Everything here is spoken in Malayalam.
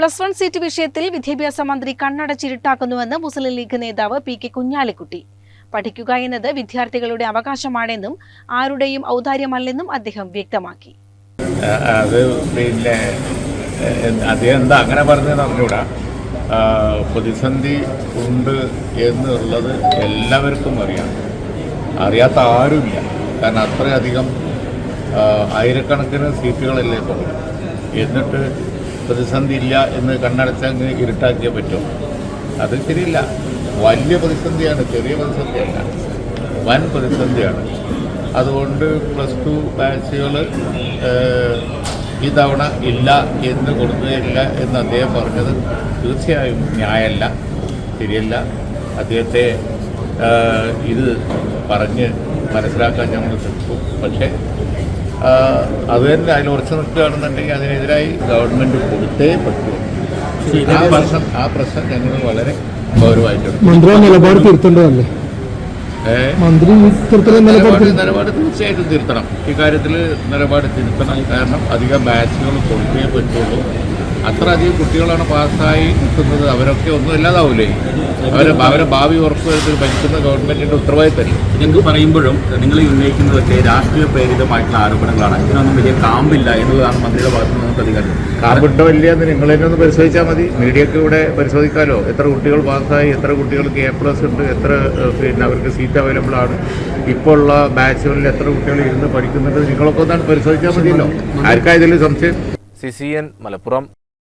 +1 സീറ്റ് വിഷയത്തിൽ വിദ്യാഭ്യാസ മന്ത്രി കണ്ണടച്ചിരുട്ടാക്കുന്നുവെന്ന് മുസ്ലിം ലീഗ് നേതാവ് പി.കെ. കുഞ്ഞാലിക്കുട്ടി. പഠിക്കുക എന്നത് വിദ്യാർത്ഥികളുടെ അവകാശമാണെന്നും ആരുടെയും ഔദാര്യമല്ലെന്നും അദ്ദേഹം വ്യക്തമാക്കി. അദ്ദേഹം എന്താ അങ്ങനെ പറഞ്ഞതെന്ന് അറിഞ്ഞൂടാ. പ്രതിസന്ധി ഉണ്ട് എന്നുള്ളത് എല്ലാവർക്കും അറിയാം. അറിയാത്ത ആരുമില്ല. കാരണം അത്രയധികം ആയിരക്കണക്കിന് സീറ്റുകളല്ലേ ഇപ്പോൾ. എന്നിട്ട് പ്രതിസന്ധി ഇല്ല എന്ന് കണ്ണടച്ചങ്ങ് ഇരുട്ടാക്കിയേ പറ്റും. അത് ശരിയില്ല. വലിയ പ്രതിസന്ധിയാണ്, ചെറിയ പ്രതിസന്ധിയല്ല, വൻ പ്രതിസന്ധിയാണ്. അതുകൊണ്ട് +2 ബാച്ചുകൾ ഇത്തവണ ഇല്ല എന്ന് കൊടുക്കുകയില്ല എന്ന് അദ്ദേഹം പറഞ്ഞത് തീർച്ചയായും ന്യായമല്ല, ശരിയല്ല. അദ്ദേഹത്തെ ഇത് പറഞ്ഞ് മനസ്സിലാക്കാൻ ഞങ്ങൾ ശ്രമിക്കും. പക്ഷേ അത് തന്നെ അതിൽ ഉറച്ചു നിൽക്കുകയാണെന്നുണ്ടെങ്കിൽ അതിനെതിരായി ഗവൺമെൻറ് കൊടുത്തേ പറ്റൂ. ആ പ്രശ്നം ഞങ്ങൾ വളരെ ഗൗരവമായിട്ടുണ്ട്. നിലപാട് തിരുത്തേണ്ടതല്ലേ? നിലപാട് തീർച്ചയായിട്ടും തിരുത്തണം. ഇക്കാര്യത്തിൽ നിലപാട് തിരുത്തണം. കാരണം അധികം ബാച്ചുകൾ കൊടുത്തേ പറ്റുള്ളൂ. അത്ര അധികം കുട്ടികളാണ് പാസ്സായി നിൽക്കുന്നത്. അവരൊക്കെ ഒന്നും ഇല്ലാതാവൂലേ? അവരെ ഭാവി ഉറപ്പുവരുത്തി ഭരിക്കുന്ന ഗവൺമെന്റിന്റെ ഉത്തരവാദിത്തം. ഇതെങ്കിൽ പറയുമ്പോഴും നിങ്ങൾ ഉന്നയിക്കുന്നതൊക്കെ രാഷ്ട്രീയ പ്രേരിതമായിട്ടുള്ള ആരോപണങ്ങളാണ്. ഇതിനൊന്നും വലിയ കാമ്പില്ല എന്നുള്ളതാണ് മന്ത്രിയുടെ ഭാഗത്ത് നിന്ന് നമുക്ക് അധികാരം. കാമ്പുണ്ടോ ഇല്ല എന്ന് നിങ്ങൾ തന്നെ ഒന്ന് പരിശോധിച്ചാൽ മതി. മീഡിയക്ക് ഇവിടെ പരിശോധിക്കാമല്ലോ. എത്ര കുട്ടികൾ പാസ്സായി, എത്ര കുട്ടികൾക്ക് A+ ഉണ്ട്, എത്ര അവർക്ക് സീറ്റ് അവൈലബിൾ ആണ്, ഇപ്പോൾ ഉള്ള ബാച്ചുകളിൽ എത്ര കുട്ടികൾ ഇരുന്ന് പഠിക്കുന്നുണ്ട്, നിങ്ങളൊക്കെ ഒന്നാണ് പരിശോധിച്ചാൽ മതിയല്ലോ. ആർക്കാ ഇതിൽ സംശയം? CCN മലപ്പുറം.